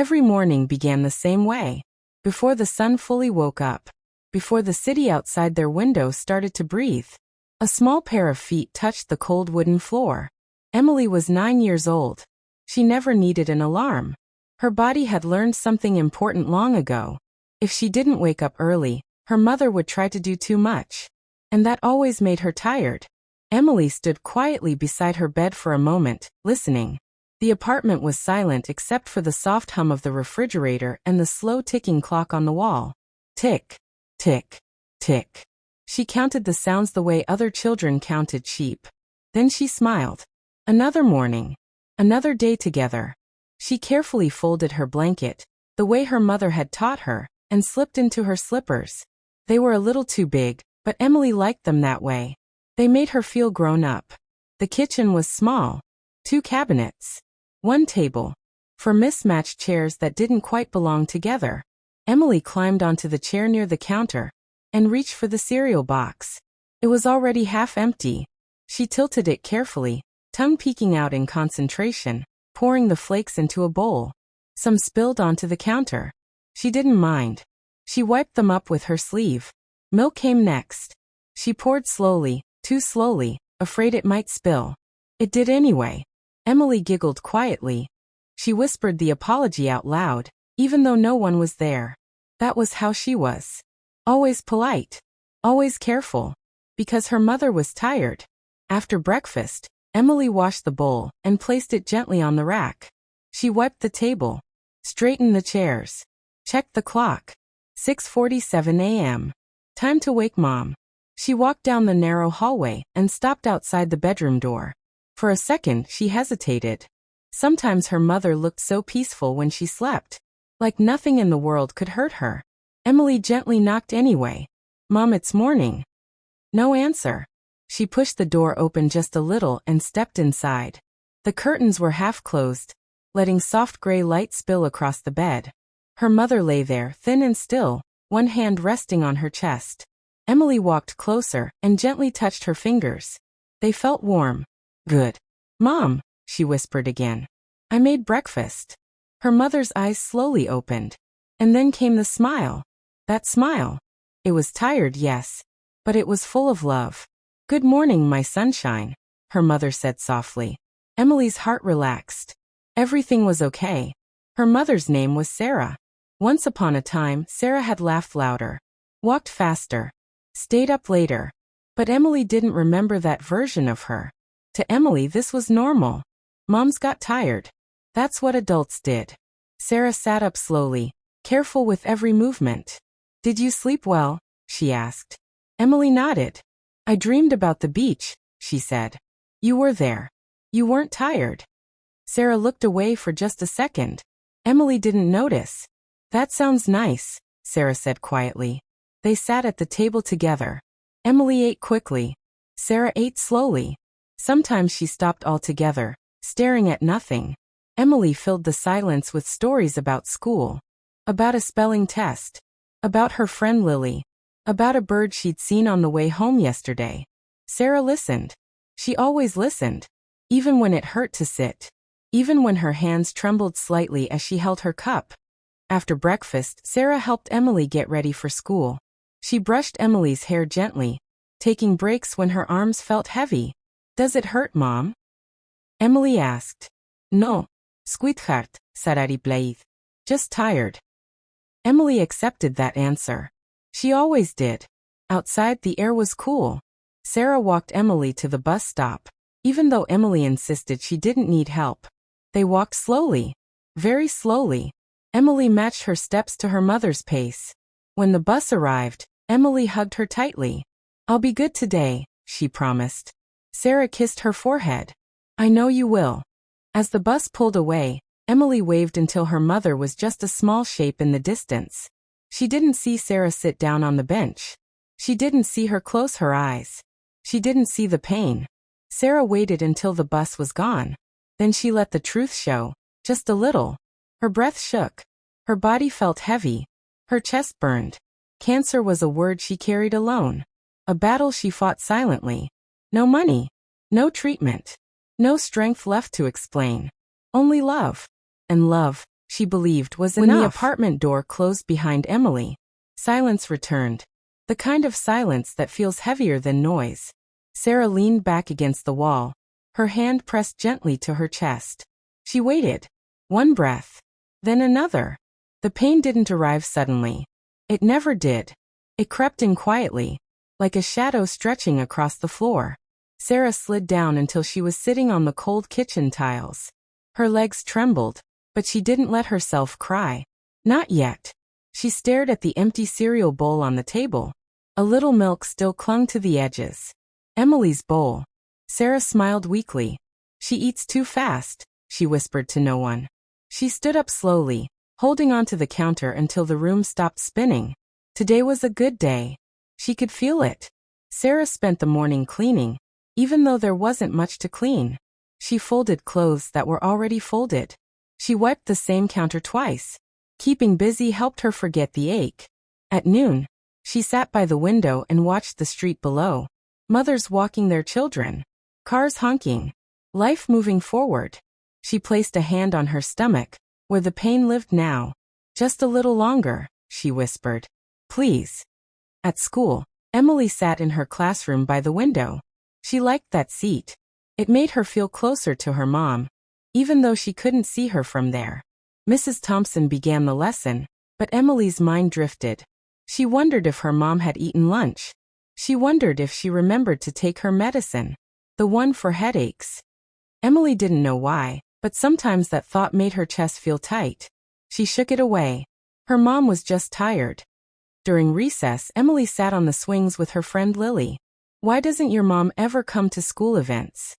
Every morning began the same way. Before the sun fully woke up, before the city outside their window started to breathe, a small pair of feet touched the cold wooden floor. Emily was 9 years old. She never needed an alarm. Her body had learned something important long ago. If she didn't wake up early, her mother would try to do too much. And that always made her tired. Emily stood quietly beside her bed for a moment, listening. The apartment was silent except for the soft hum of the refrigerator and the slow ticking clock on the wall. Tick, tick, tick. She counted the sounds the way other children counted sheep. Then she smiled. Another morning. Another day together. She carefully folded her blanket, the way her mother had taught her, and slipped into her slippers. They were a little too big, but Emily liked them that way. They made her feel grown up. The kitchen was small. 2 cabinets. 1 table. 4 mismatched chairs that didn't quite belong together. Emily climbed onto the chair near the counter and reached for the cereal box. It was already half empty. She tilted it carefully, tongue peeking out in concentration, pouring the flakes into a bowl. Some spilled onto the counter. She didn't mind. She wiped them up with her sleeve. Milk came next. She poured slowly, too slowly, afraid it might spill. It did anyway. Emily giggled quietly. She whispered the apology out loud, even though no one was there. That was how she was. Always polite. Always careful. Because her mother was tired. After breakfast, Emily washed the bowl and placed it gently on the rack. She wiped the table. Straightened the chairs. Checked the clock. 6:47 a.m. Time to wake Mom. She walked down the narrow hallway and stopped outside the bedroom door. For a second, she hesitated. Sometimes her mother looked so peaceful when she slept. Like nothing in the world could hurt her. Emily gently knocked anyway. Mom, it's morning. No answer. She pushed the door open just a little and stepped inside. The curtains were half closed, letting soft gray light spill across the bed. Her mother lay there, thin and still, one hand resting on her chest. Emily walked closer and gently touched her fingers. They felt warm. Good. Mom, she whispered again. I made breakfast. Her mother's eyes slowly opened. And then came the smile. That smile. It was tired, yes. But it was full of love. Good morning, my sunshine, her mother said softly. Emily's heart relaxed. Everything was okay. Her mother's name was Sarah. Once upon a time, Sarah had laughed louder, walked faster, stayed up later. But Emily didn't remember that version of her. To Emily, this was normal. Moms got tired. That's what adults did. Sarah sat up slowly, careful with every movement. Did you sleep well? She asked. Emily nodded. I dreamed about the beach, she said. You were there. You weren't tired. Sarah looked away for just a second. Emily didn't notice. That sounds nice, Sarah said quietly. They sat at the table together. Emily ate quickly. Sarah ate slowly. Sometimes she stopped altogether, staring at nothing. Emily filled the silence with stories about school. About a spelling test. About her friend Lily. About a bird she'd seen on the way home yesterday. Sarah listened. She always listened. Even when it hurt to sit. Even when her hands trembled slightly as she held her cup. After breakfast, Sarah helped Emily get ready for school. She brushed Emily's hair gently, taking breaks when her arms felt heavy. Does it hurt, Mom? Emily asked. No, sweetheart, Sarah replied. Just tired. Emily accepted that answer. She always did. Outside, the air was cool. Sarah walked Emily to the bus stop, even though Emily insisted she didn't need help. They walked slowly. Very slowly. Emily matched her steps to her mother's pace. When the bus arrived, Emily hugged her tightly. I'll be good today, she promised. Sarah kissed her forehead. I know you will. As the bus pulled away, Emily waved until her mother was just a small shape in the distance. She didn't see Sarah sit down on the bench. She didn't see her close her eyes. She didn't see the pain. Sarah waited until the bus was gone. Then she let the truth show, just a little. Her breath shook. Her body felt heavy. Her chest burned. Cancer was a word she carried alone. A battle she fought silently. No money. No treatment. No strength left to explain. Only love. And love, she believed, was enough. When the apartment door closed behind Emily, silence returned. The kind of silence that feels heavier than noise. Sarah leaned back against the wall, her hand pressed gently to her chest. She waited. One breath. Then another. The pain didn't arrive suddenly. It never did. It crept in quietly, like a shadow stretching across the floor. Sarah slid down until she was sitting on the cold kitchen tiles. Her legs trembled, but she didn't let herself cry. Not yet. She stared at the empty cereal bowl on the table. A little milk still clung to the edges. Emily's bowl. Sarah smiled weakly. She eats too fast, she whispered to no one. She stood up slowly, holding onto the counter until the room stopped spinning. Today was a good day. She could feel it. Sarah spent the morning cleaning, even though there wasn't much to clean. She folded clothes that were already folded. She wiped the same counter twice. Keeping busy helped her forget the ache. At noon, she sat by the window and watched the street below. Mothers walking their children. Cars honking. Life moving forward. She placed a hand on her stomach, where the pain lived now. Just a little longer, she whispered. Please. At school, Emily sat in her classroom by the window. She liked that seat. It made her feel closer to her mom, even though she couldn't see her from there. Mrs. Thompson began the lesson, but Emily's mind drifted. She wondered if her mom had eaten lunch. She wondered if she remembered to take her medicine, the one for headaches. Emily didn't know why, but sometimes that thought made her chest feel tight. She shook it away. Her mom was just tired. During recess, Emily sat on the swings with her friend Lily. Why doesn't your mom ever come to school events?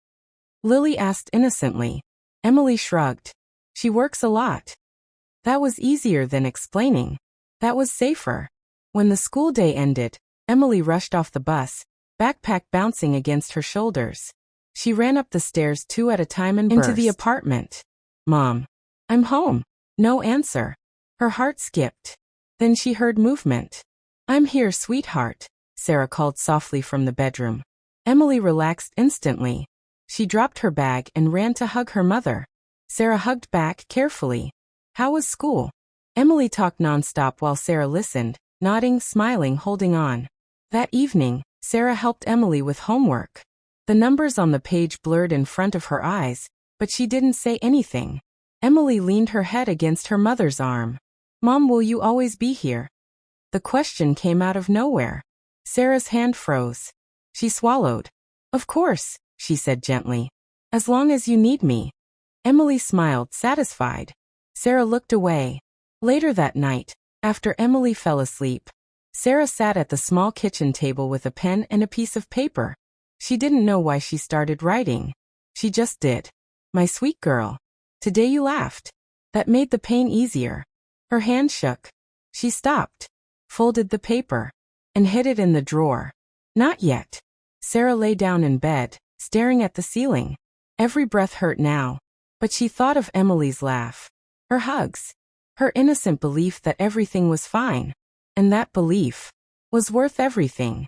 Lily asked innocently. Emily shrugged. She works a lot. That was easier than explaining. That was safer. When the school day ended, Emily rushed off the bus, backpack bouncing against her shoulders. She ran up the stairs two at a time and burst into the apartment. Mom. I'm home. No answer. Her heart skipped. Then she heard movement. I'm here, sweetheart, Sarah called softly from the bedroom. Emily relaxed instantly. She dropped her bag and ran to hug her mother. Sarah hugged back carefully. How was school? Emily talked nonstop while Sarah listened, nodding, smiling, holding on. That evening, Sarah helped Emily with homework. The numbers on the page blurred in front of her eyes, but she didn't say anything. Emily leaned her head against her mother's arm. Mom, will you always be here? The question came out of nowhere. Sarah's hand froze. She swallowed. Of course, she said gently. As long as you need me. Emily smiled, satisfied. Sarah looked away. Later that night, after Emily fell asleep, Sarah sat at the small kitchen table with a pen and a piece of paper. She didn't know why she started writing. She just did. My sweet girl. Today you laughed. That made the pain easier. Her hand shook. She stopped, folded the paper, and hid it in the drawer. Not yet. Sarah lay down in bed, staring at the ceiling. Every breath hurt now, but she thought of Emily's laugh, her hugs, her innocent belief that everything was fine, and that belief was worth everything.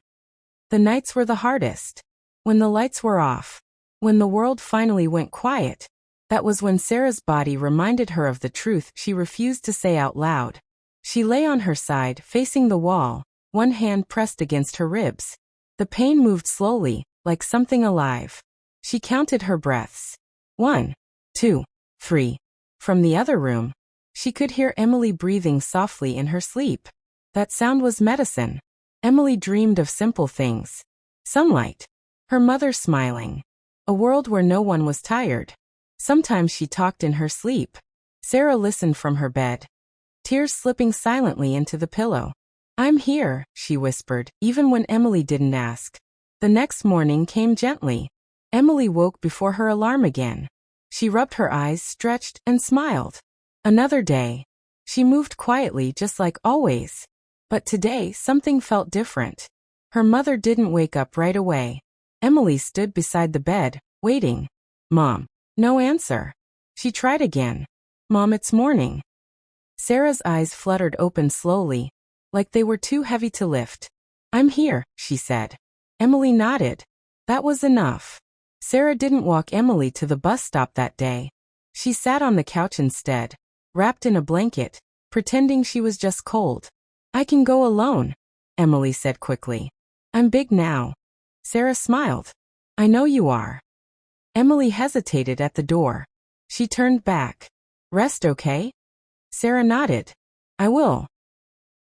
The nights were the hardest. When the lights were off, when the world finally went quiet, that was when Sarah's body reminded her of the truth she refused to say out loud. She lay on her side, facing the wall, one hand pressed against her ribs. The pain moved slowly, like something alive. She counted her breaths. 1, 2, 3. From the other room, she could hear Emily breathing softly in her sleep. That sound was medicine. Emily dreamed of simple things. Sunlight. Her mother smiling. A world where no one was tired. Sometimes she talked in her sleep. Sarah listened from her bed, tears slipping silently into the pillow. I'm here, she whispered, even when Emily didn't ask. The next morning came gently. Emily woke before her alarm again. She rubbed her eyes, stretched, and smiled. Another day. She moved quietly just like always. But today something felt different. Her mother didn't wake up right away. Emily stood beside the bed, waiting. Mom. No answer. She tried again. Mom, it's morning. Sarah's eyes fluttered open slowly, like they were too heavy to lift. I'm here, she said. Emily nodded. That was enough. Sarah didn't walk Emily to the bus stop that day. She sat on the couch instead, wrapped in a blanket, pretending she was just cold. I can go alone, Emily said quickly. I'm big now. Sarah smiled. I know you are. Emily hesitated at the door. She turned back. Rest okay? Sarah nodded. I will.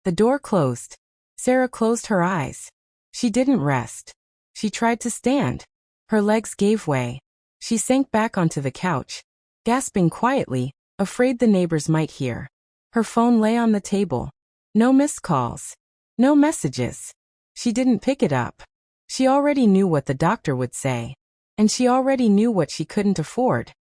The door closed. Sarah closed her eyes. She didn't rest. She tried to stand. Her legs gave way. She sank back onto the couch, gasping quietly, afraid the neighbors might hear. Her phone lay on the table. No missed calls. No messages. She didn't pick it up. She already knew what the doctor would say. And she already knew what she couldn't afford.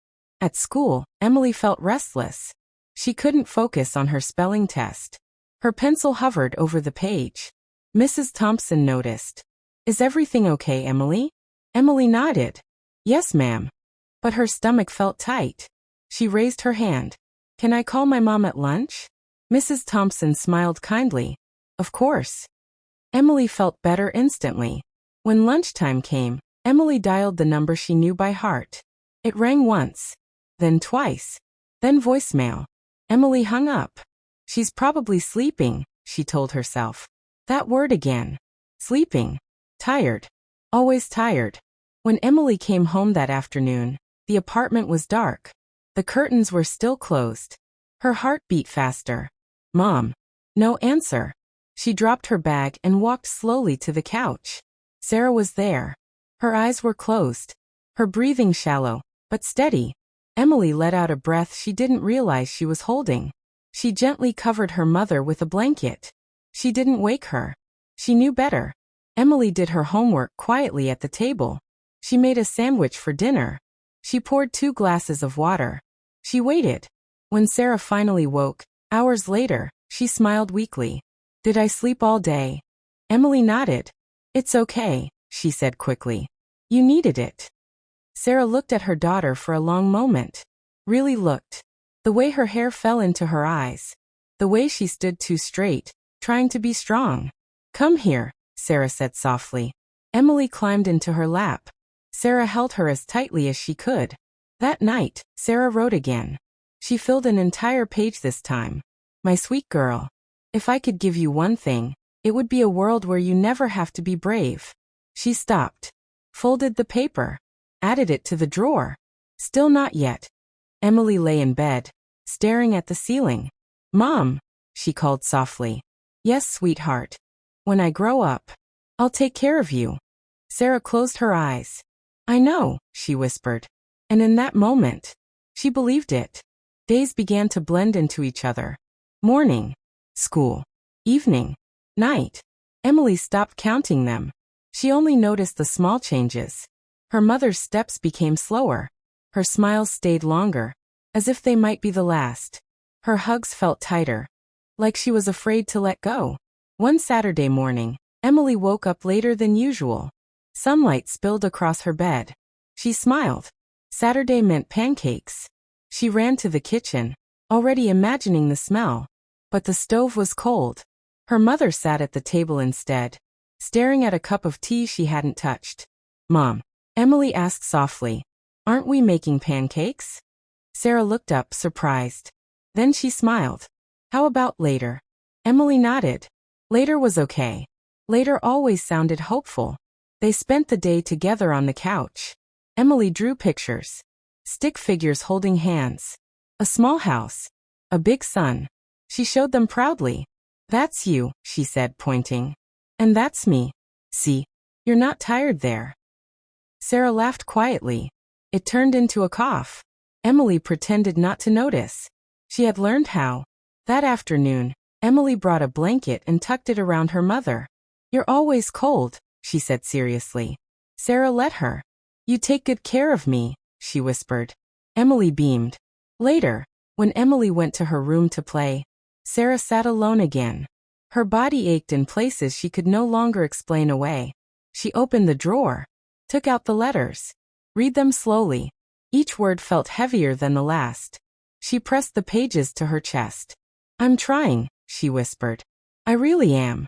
At school, Emily felt restless. She couldn't focus on her spelling test. Her pencil hovered over the page. Mrs. Thompson noticed. Is everything okay, Emily? Emily nodded. Yes, ma'am. But her stomach felt tight. She raised her hand. Can I call my mom at lunch? Mrs. Thompson smiled kindly. Of course. Emily felt better instantly. When lunchtime came, Emily dialed the number she knew by heart. It rang once, then twice, then voicemail. Emily hung up. She's probably sleeping, she told herself. That word again. Sleeping. Tired. Always tired. When Emily came home that afternoon, the apartment was dark. The curtains were still closed. Her heart beat faster. Mom. No answer. She dropped her bag and walked slowly to the couch. Sarah was there. Her eyes were closed. Her breathing shallow, but steady. Emily let out a breath she didn't realize she was holding. She gently covered her mother with a blanket. She didn't wake her. She knew better. Emily did her homework quietly at the table. She made a sandwich for dinner. She poured 2 glasses of water. She waited. When Sarah finally woke, hours later, she smiled weakly. Did I sleep all day? Emily nodded. It's okay, she said quickly. You needed it. Sarah looked at her daughter for a long moment. Really looked. The way her hair fell into her eyes. The way she stood too straight, trying to be strong. Come here, Sarah said softly. Emily climbed into her lap. Sarah held her as tightly as she could. That night, Sarah wrote again. She filled an entire page this time. My sweet girl. If I could give you one thing, it would be a world where you never have to be brave. She stopped. Folded the paper. Added it to the drawer. Still not yet. Emily lay in bed, staring at the ceiling. Mom, she called softly. Yes, sweetheart. When I grow up, I'll take care of you. Sarah closed her eyes. I know, she whispered. And in that moment, she believed it. Days began to blend into each other. Morning, school, evening, night. Emily stopped counting them. She only noticed the small changes. Her mother's steps became slower. Her smiles stayed longer, as if they might be the last. Her hugs felt tighter, like she was afraid to let go. One Saturday morning, Emily woke up later than usual. Sunlight spilled across her bed. She smiled. Saturday meant pancakes. She ran to the kitchen, already imagining the smell. But the stove was cold. Her mother sat at the table instead, staring at a cup of tea she hadn't touched. Mom, Emily asked softly, aren't we making pancakes? Sarah looked up, surprised. Then she smiled. How about later? Emily nodded. Later was okay. Later always sounded hopeful. They spent the day together on the couch. Emily drew pictures. Stick figures holding hands. A small house. A big sun. She showed them proudly. That's you, she said, pointing. And that's me. See, you're not tired there. Sarah laughed quietly. It turned into a cough. Emily pretended not to notice. She had learned how. That afternoon, Emily brought a blanket and tucked it around her mother. You're always cold, she said seriously. Sarah let her. You take good care of me, she whispered. Emily beamed. Later, when Emily went to her room to play, Sarah sat alone again. Her body ached in places she could no longer explain away. She opened the drawer, took out the letters. Read them slowly. Each word felt heavier than the last. She pressed the pages to her chest. I'm trying, she whispered. I really am.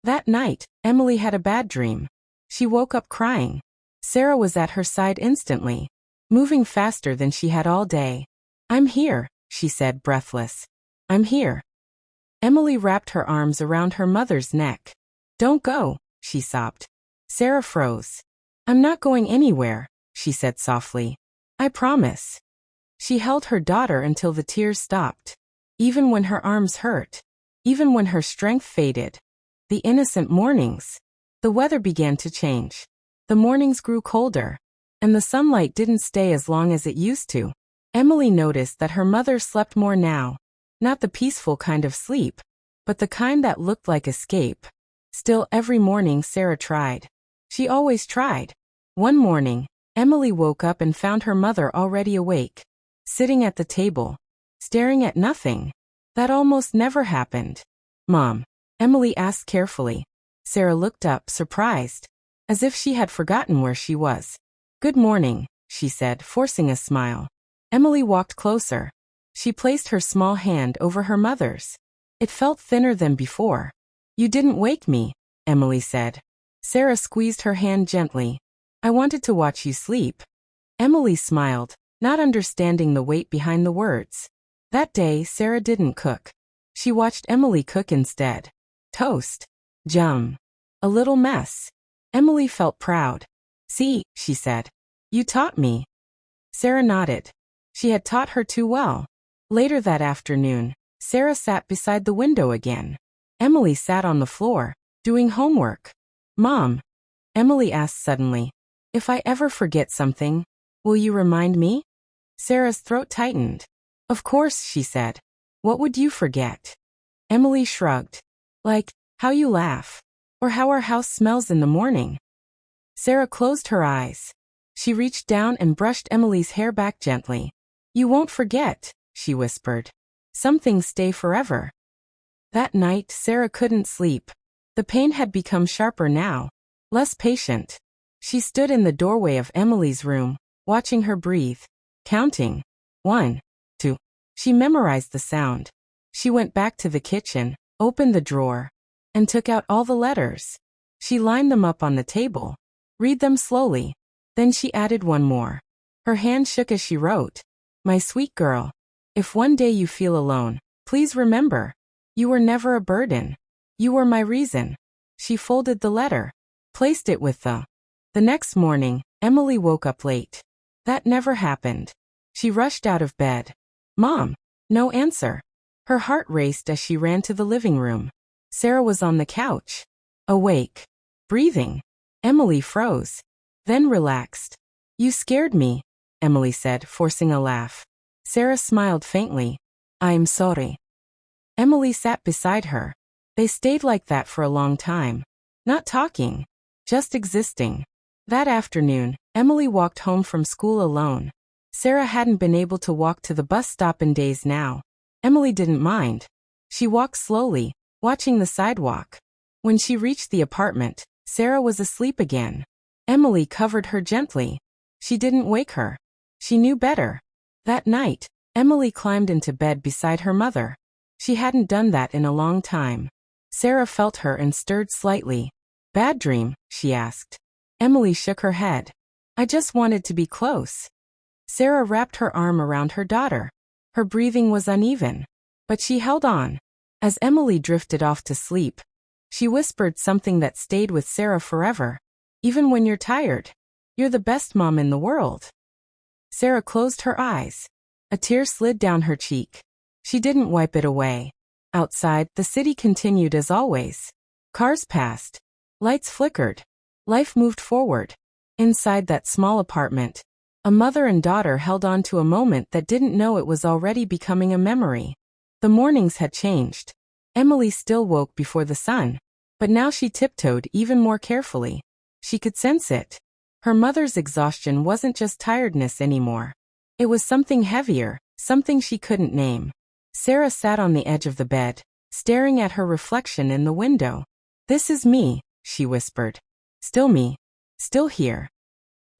That night, Emily had a bad dream. She woke up crying. Sarah was at her side instantly, moving faster than she had all day. I'm here, she said, breathless. I'm here. Emily wrapped her arms around her mother's neck. Don't go, she sobbed. Sarah froze. I'm not going anywhere, she said softly. I promise. She held her daughter until the tears stopped. Even when her arms hurt. Even when her strength faded. The innocent mornings. The weather began to change. The mornings grew colder. And the sunlight didn't stay as long as it used to. Emily noticed that her mother slept more now. Not the peaceful kind of sleep, but the kind that looked like escape. Still, every morning Sarah tried. She always tried. One morning, Emily woke up and found her mother already awake. Sitting at the table. Staring at nothing. That almost never happened. Mom? Emily asked carefully. Sarah looked up, surprised. As if she had forgotten where she was. Good morning, she said, forcing a smile. Emily walked closer. She placed her small hand over her mother's. It felt thinner than before. You didn't wake me, Emily said. Sarah squeezed her hand gently. I wanted to watch you sleep. Emily smiled, not understanding the weight behind the words. That day, Sarah didn't cook. She watched Emily cook instead. Toast. Jam. A little mess. Emily felt proud. See, she said. You taught me. Sarah nodded. She had taught her too well. Later that afternoon, Sarah sat beside the window again. Emily sat on the floor, doing homework. Mom, Emily asked suddenly, if I ever forget something, will you remind me? Sarah's throat tightened. Of course, she said. What would you forget? Emily shrugged. Like, how you laugh. Or how our house smells in the morning. Sarah closed her eyes. She reached down and brushed Emily's hair back gently. You won't forget, she whispered. Some things stay forever. That night, Sarah couldn't sleep. The pain had become sharper now, less patient. She stood in the doorway of Emily's room, watching her breathe, counting. 1, 2. She memorized the sound. She went back to the kitchen, opened the drawer, and took out all the letters. She lined them up on the table. Read them slowly. Then she added one more. Her hand shook as she wrote. My sweet girl, if one day you feel alone, please remember, you were never a burden. You were my reason. She folded the letter, placed it with the next morning, Emily woke up late. That never happened. She rushed out of bed. Mom, no answer. Her heart raced as she ran to the living room. Sarah was on the couch. Awake. Breathing. Emily froze. Then relaxed. You scared me, Emily said, forcing a laugh. Sarah smiled faintly. I'm sorry. Emily sat beside her. They stayed like that for a long time. Not talking. Just existing. That afternoon, Emily walked home from school alone. Sarah hadn't been able to walk to the bus stop in days now. Emily didn't mind. She walked slowly, watching the sidewalk. When she reached the apartment, Sarah was asleep again. Emily covered her gently. She didn't wake her. She knew better. That night, Emily climbed into bed beside her mother. She hadn't done that in a long time. Sarah felt her and stirred slightly. Bad dream, she asked. Emily shook her head. I just wanted to be close. Sarah wrapped her arm around her daughter. Her breathing was uneven, but she held on. As Emily drifted off to sleep, she whispered something that stayed with Sarah forever. Even when you're tired, you're the best mom in the world. Sarah closed her eyes. A tear slid down her cheek. She didn't wipe it away. Outside, the city continued as always. Cars passed. Lights flickered. Life moved forward. Inside that small apartment, a mother and daughter held on to a moment that didn't know it was already becoming a memory. The mornings had changed. Emily still woke before the sun, but now she tiptoed even more carefully. She could sense it. Her mother's exhaustion wasn't just tiredness anymore. It was something heavier, something she couldn't name. Sarah sat on the edge of the bed, staring at her reflection in the window. This is me, she whispered. Still me. Still here.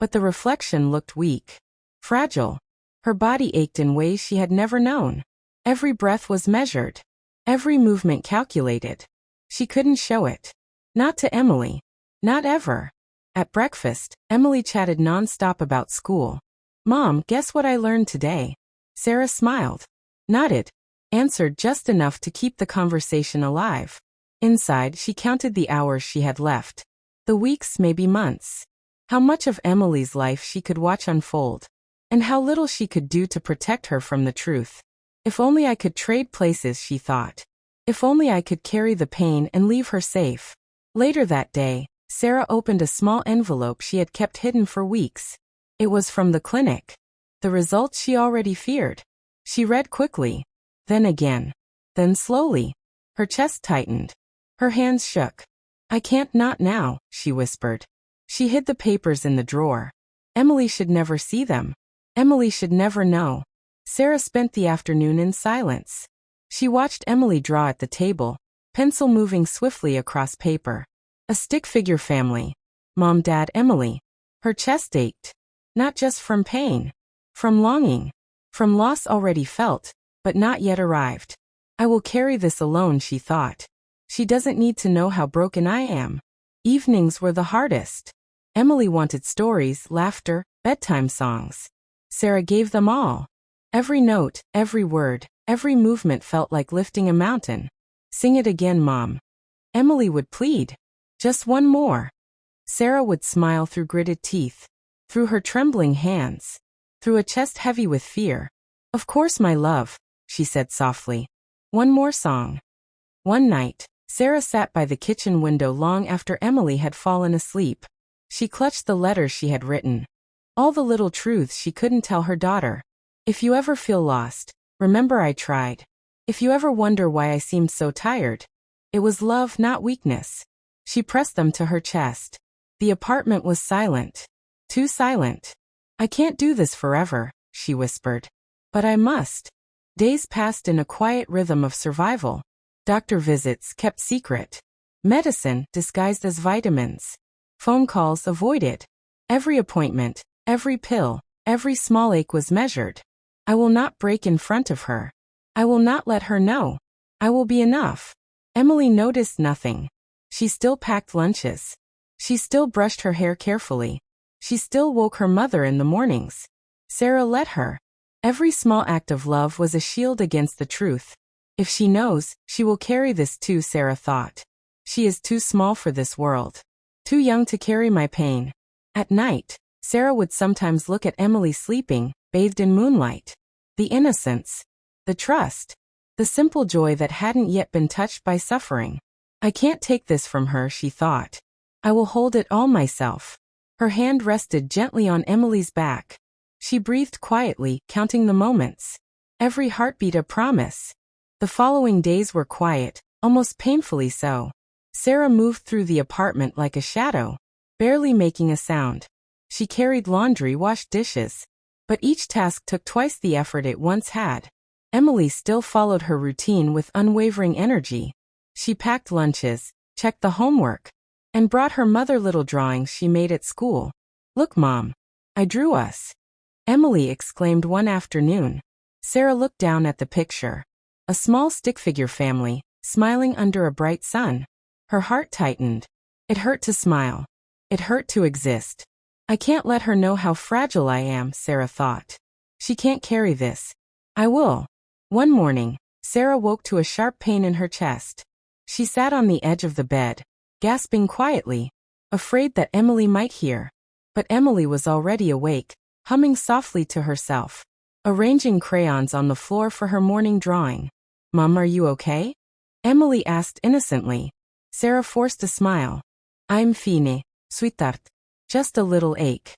But the reflection looked weak. Fragile. Her body ached in ways she had never known. Every breath was measured. Every movement calculated. She couldn't show it. Not to Emily. Not ever. At breakfast, Emily chatted nonstop about school. Mom, guess what I learned today? Sarah smiled. Nodded. Answered just enough to keep the conversation alive. Inside, she counted the hours she had left. The weeks, maybe months. How much of Emily's life she could watch unfold. And how little she could do to protect her from the truth. If only I could trade places, she thought. If only I could carry the pain and leave her safe. Later that day, Sarah opened a small envelope she had kept hidden for weeks. It was from the clinic. The results she already feared. She read quickly. Then again. Then slowly. Her chest tightened. Her hands shook. I can't, not now, she whispered. She hid the papers in the drawer. Emily should never see them. Emily should never know. Sarah spent the afternoon in silence. She watched Emily draw at the table, pencil moving swiftly across paper. A stick figure family. Mom, Dad, Emily. Her chest ached. Not just from pain. From longing. From loss already felt, but not yet arrived. I will carry this alone, she thought. She doesn't need to know how broken I am. Evenings were the hardest. Emily wanted stories, laughter, bedtime songs. Sarah gave them all. Every note, every word, every movement felt like lifting a mountain. Sing it again, Mom. Emily would plead. Just one more. Sarah would smile through gritted teeth. Through her trembling hands. Through a chest heavy with fear. Of course, my love, she said softly. One more song. One night, Sarah sat by the kitchen window long after Emily had fallen asleep. She clutched the letters she had written. All the little truths she couldn't tell her daughter. If you ever feel lost, remember I tried. If you ever wonder why I seemed so tired, it was love, not weakness. She pressed them to her chest. The apartment was silent. Too silent. I can't do this forever, she whispered. But I must. Days passed in a quiet rhythm of survival. Doctor visits kept secret. Medicine disguised as vitamins. Phone calls avoided. Every appointment, every pill, every small ache was measured. I will not break in front of her. I will not let her know. I will be enough. Emily noticed nothing. She still packed lunches. She still brushed her hair carefully. She still woke her mother in the mornings. Sarah let her. Every small act of love was a shield against the truth. If she knows, she will carry this too, Sarah thought. She is too small for this world. Too young to carry my pain. At night, Sarah would sometimes look at Emily sleeping, bathed in moonlight. The innocence. The trust. The simple joy that hadn't yet been touched by suffering. I can't take this from her, she thought. I will hold it all myself. Her hand rested gently on Emily's back. She breathed quietly, counting the moments. Every heartbeat a promise. The following days were quiet, almost painfully so. Sarah moved through the apartment like a shadow, barely making a sound. She carried laundry, washed dishes. But each task took twice the effort it once had. Emily still followed her routine with unwavering energy. She packed lunches, checked the homework, and brought her mother little drawings she made at school. Look, Mom. I drew us. Emily exclaimed one afternoon. Sarah looked down at the picture. A small stick figure family, smiling under a bright sun. Her heart tightened. It hurt to smile. It hurt to exist. I can't let her know how fragile I am, Sarah thought. She can't carry this. I will. One morning, Sarah woke to a sharp pain in her chest. She sat on the edge of the bed, gasping quietly, afraid that Emily might hear. But Emily was already awake, humming softly to herself, arranging crayons on the floor for her morning drawing. Mom, are you okay? Emily asked innocently. Sarah forced a smile. I'm fine, sweetheart. Just a little ache.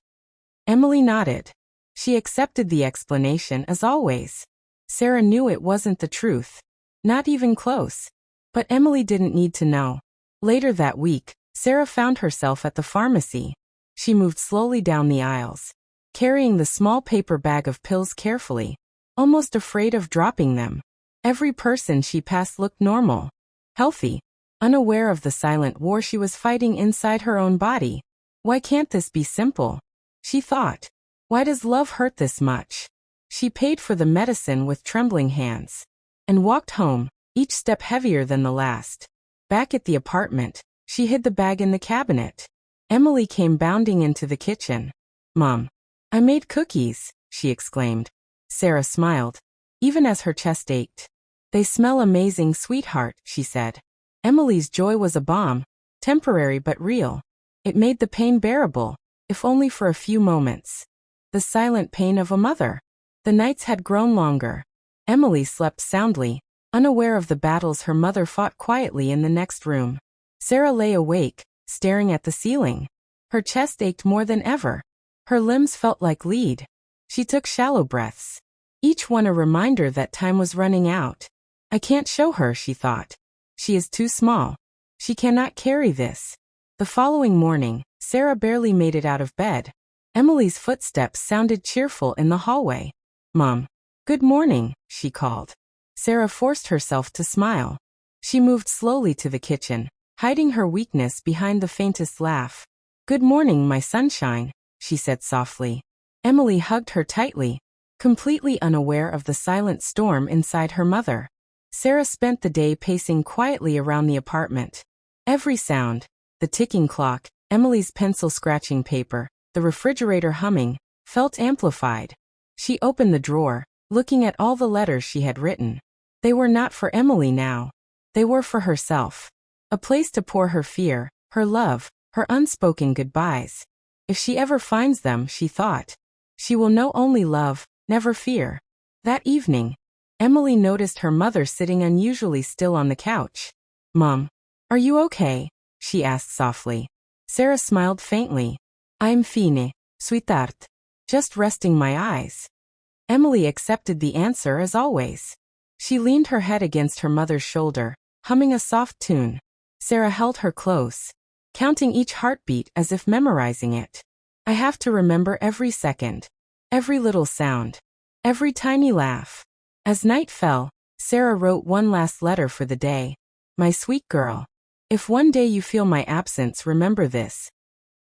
Emily nodded. She accepted the explanation as always. Sarah knew it wasn't the truth. Not even close. But Emily didn't need to know. Later that week, Sarah found herself at the pharmacy. She moved slowly down the aisles, carrying the small paper bag of pills carefully, almost afraid of dropping them. Every person she passed looked normal, healthy, unaware of the silent war she was fighting inside her own body. Why can't this be simple? She thought. Why does love hurt this much? She paid for the medicine with trembling hands and walked home, each step heavier than the last. Back at the apartment, she hid the bag in the cabinet. Emily came bounding into the kitchen. Mom, I made cookies, she exclaimed. Sarah smiled. even as her chest ached. "They smell amazing, sweetheart," she said. Emily's joy was a balm, temporary but real. It made the pain bearable, if only for a few moments. The silent pain of a mother. The nights had grown longer. Emily slept soundly, unaware of the battles her mother fought quietly in the next room. Sarah lay awake, staring at the ceiling. Her chest ached more than ever. Her limbs felt like lead. She took shallow breaths, each one a reminder that time was running out. "I can't show her," she thought. "She is too small. She cannot carry this." The following morning, Sarah barely made it out of bed. Emily's footsteps sounded cheerful in the hallway. "Mom." "Good morning," she called. Sarah forced herself to smile. She moved slowly to the kitchen, hiding her weakness behind the faintest laugh. "Good morning, my sunshine," she said softly. Emily hugged her tightly, completely unaware of the silent storm inside her mother. Sarah spent the day pacing quietly around the apartment. Every sound, the ticking clock, Emily's pencil scratching paper, the refrigerator humming, felt amplified. She opened the drawer, looking at all the letters she had written. They were not for Emily now. They were for herself. A place to pour her fear, her love, her unspoken goodbyes. If she ever finds them, she thought, she will know only love, never fear. That evening, Emily noticed her mother sitting unusually still on the couch. "Mom, are you okay?" she asked softly. Sarah smiled faintly. "I'm fine, sweetheart. Just resting my eyes." Emily accepted the answer as always. She leaned her head against her mother's shoulder, humming a soft tune. Sarah held her close, counting each heartbeat as if memorizing it. "I have to remember every second, every little sound, every tiny laugh." As night fell, Sarah wrote one last letter for the day. "My sweet girl, if one day you feel my absence, remember this.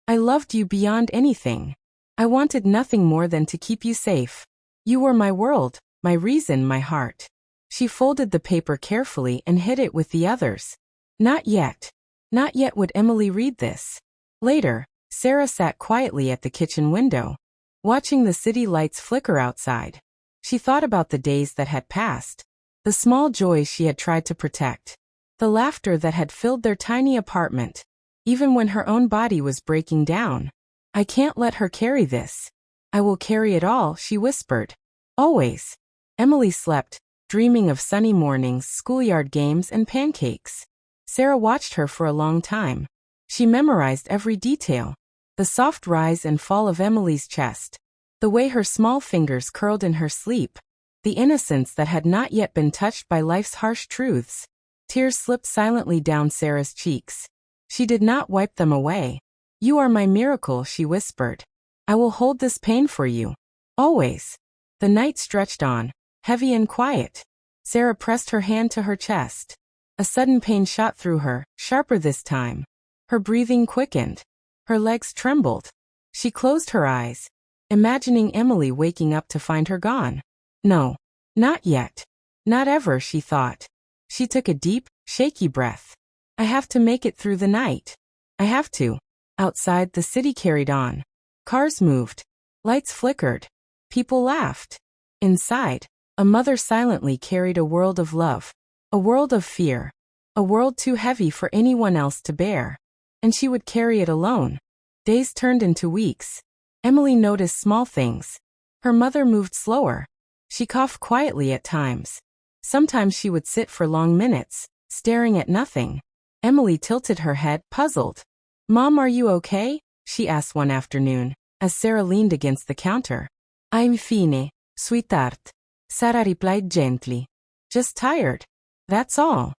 I loved you beyond anything. I wanted nothing more than to keep you safe. You were my world, my reason, my heart." She folded the paper carefully and hid it with the others. Not yet. Not yet would Emily read this. Later, Sarah sat quietly at the kitchen window, watching the city lights flicker outside. She thought about the days that had passed, the small joys she had tried to protect, the laughter that had filled their tiny apartment, even when her own body was breaking down. "I can't let her carry this. I will carry it all," she whispered. "Always." Emily slept, dreaming of sunny mornings, schoolyard games, and pancakes. Sarah watched her for a long time. She memorized every detail. The soft rise and fall of Emily's chest, the way her small fingers curled in her sleep, the innocence that had not yet been touched by life's harsh truths. Tears slipped silently down Sarah's cheeks. She did not wipe them away. "You are my miracle," she whispered. "I will hold this pain for you. Always." The night stretched on, heavy and quiet. Sarah pressed her hand to her chest. A sudden pain shot through her, sharper this time. Her breathing quickened. Her legs trembled. She closed her eyes, imagining Emily waking up to find her gone. No, not yet. Not ever, she thought. She took a deep, shaky breath. "I have to make it through the night. I have to." Outside, the city carried on. Cars moved. Lights flickered. People laughed. Inside, a mother silently carried a world of love. A world of fear. A world too heavy for anyone else to bear. And she would carry it alone. Days turned into weeks. Emily noticed small things. Her mother moved slower. She coughed quietly at times. Sometimes she would sit for long minutes, staring at nothing. Emily tilted her head, puzzled. "Mom, are you okay?" she asked one afternoon, as Sarah leaned against the counter. "I'm fine, sweetheart," Sarah replied gently. "Just tired. That's all."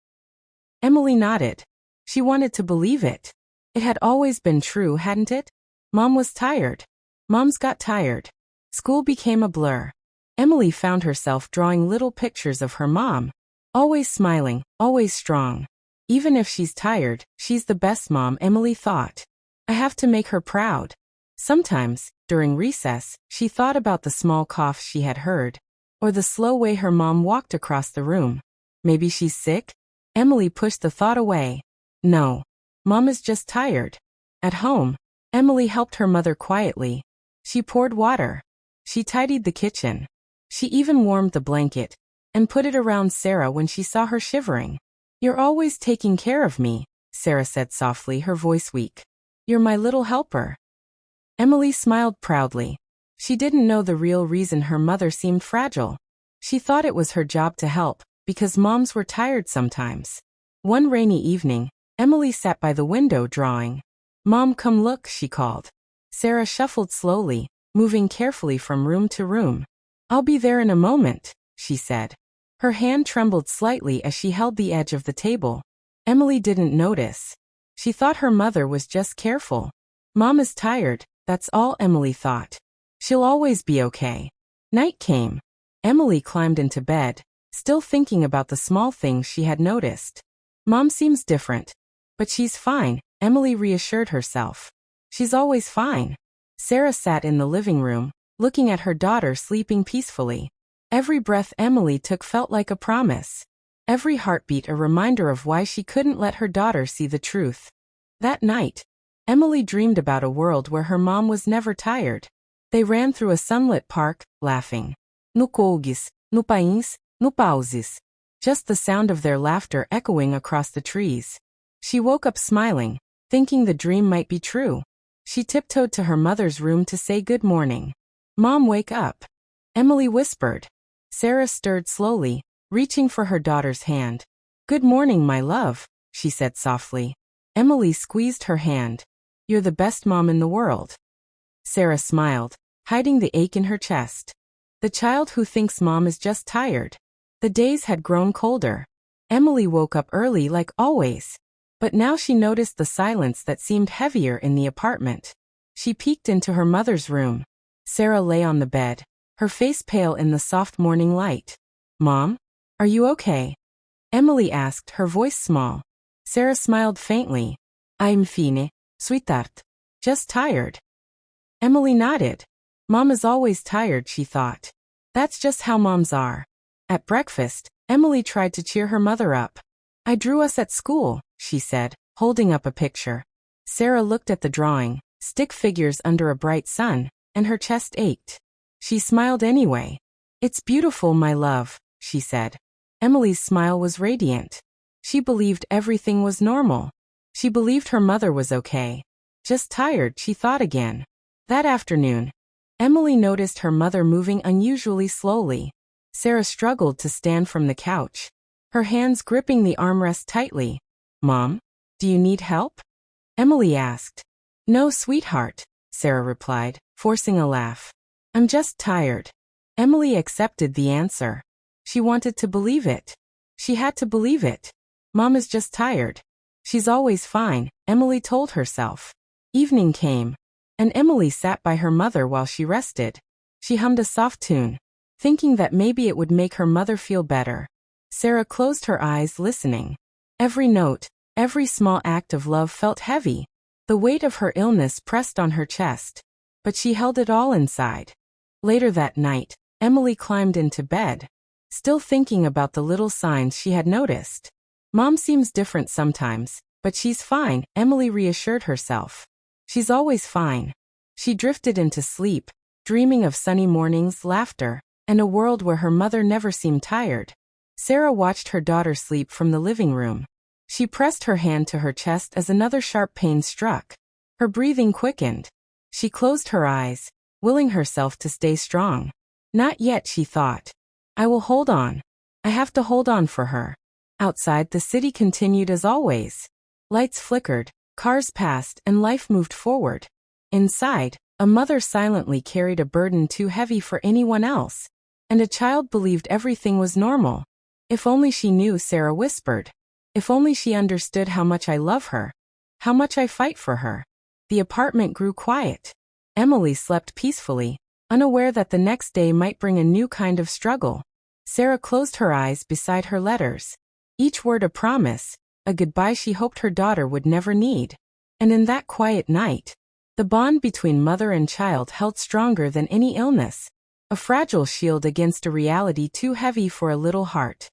Emily nodded. She wanted to believe it. It had always been true, hadn't it? Mom was tired. Moms got tired. School became a blur. Emily found herself drawing little pictures of her mom. Always smiling, always strong. Even if she's tired, she's the best mom, Emily thought. I have to make her proud. Sometimes, during recess, she thought about the small coughs she had heard, or the slow way her mom walked across the room. Maybe she's sick? Emily pushed the thought away. No. Mom is just tired. At home, Emily helped her mother quietly. She poured water. She tidied the kitchen. She even warmed the blanket, and put it around Sarah when she saw her shivering. "You're always taking care of me," Sarah said softly, her voice weak. "You're my little helper." Emily smiled proudly. She didn't know the real reason her mother seemed fragile. She thought it was her job to help, because moms were tired sometimes. One rainy evening, Emily sat by the window drawing. "Mom, come look," she called. Sarah shuffled slowly, moving carefully from room to room. "I'll be there in a moment," she said. Her hand trembled slightly as she held the edge of the table. Emily didn't notice. She thought her mother was just careful. Mom is tired, that's all Emily thought. She'll always be okay. Night came. Emily climbed into bed, still thinking about the small things she had noticed. Mom seems different. But she's fine, Emily reassured herself. She's always fine. Sarah sat in the living room, looking at her daughter sleeping peacefully. Every breath Emily took felt like a promise. Every heartbeat a reminder of why she couldn't let her daughter see the truth. That night, Emily dreamed about a world where her mom was never tired. They ran through a sunlit park, laughing. No colgues, no pains, no pauses. Just the sound of their laughter echoing across the trees. She woke up smiling, thinking the dream might be true. She tiptoed to her mother's room to say good morning. "Mom, wake up," Emily whispered. Sarah stirred slowly, reaching for her daughter's hand. "Good morning, my love," she said softly. Emily squeezed her hand. "You're the best mom in the world." Sarah smiled, hiding the ache in her chest. The child who thinks mom is just tired. The days had grown colder. Emily woke up early like always. But now she noticed the silence that seemed heavier in the apartment. She peeked into her mother's room. Sarah lay on the bed, her face pale in the soft morning light. "Mom? Are you okay?" Emily asked, her voice small. Sarah smiled faintly. "I'm fine, sweetheart. Just tired." Emily nodded. Mom is always tired, she thought. That's just how moms are. At breakfast, Emily tried to cheer her mother up. "I drew us at school," she said, holding up a picture. Sarah looked at the drawing, stick figures under a bright sun, and her chest ached. She smiled anyway. "It's beautiful, my love," she said. Emily's smile was radiant. She believed everything was normal. She believed her mother was okay. Just tired, she thought again. That afternoon, Emily noticed her mother moving unusually slowly. Sarah struggled to stand from the couch, her hands gripping the armrest tightly. "Mom, do you need help?" Emily asked. "No, sweetheart," Sarah replied, forcing a laugh. "I'm just tired." Emily accepted the answer. She wanted to believe it. She had to believe it. Mom is just tired. She's always fine, Emily told herself. Evening came, and Emily sat by her mother while she rested. She hummed a soft tune, thinking that maybe it would make her mother feel better. Sarah closed her eyes, listening. Every note, every small act of love felt heavy. The weight of her illness pressed on her chest, but she held it all inside. Later that night, Emily climbed into bed, still thinking about the little signs she had noticed. Mom seems different sometimes, but she's fine, Emily reassured herself. She's always fine. She drifted into sleep, dreaming of sunny mornings, laughter, and a world where her mother never seemed tired. Sarah watched her daughter sleep from the living room. She pressed her hand to her chest as another sharp pain struck. Her breathing quickened. She closed her eyes, willing herself to stay strong. Not yet, she thought. I will hold on. I have to hold on for her. Outside, the city continued as always. Lights flickered, cars passed, and life moved forward. Inside, a mother silently carried a burden too heavy for anyone else, and a child believed everything was normal. If only she knew, Sarah whispered. If only she understood how much I love her, how much I fight for her. The apartment grew quiet. Emily slept peacefully, unaware that the next day might bring a new kind of struggle. Sarah closed her eyes beside her letters. Each word a promise, a goodbye she hoped her daughter would never need. And in that quiet night, the bond between mother and child held stronger than any illness, a fragile shield against a reality too heavy for a little heart.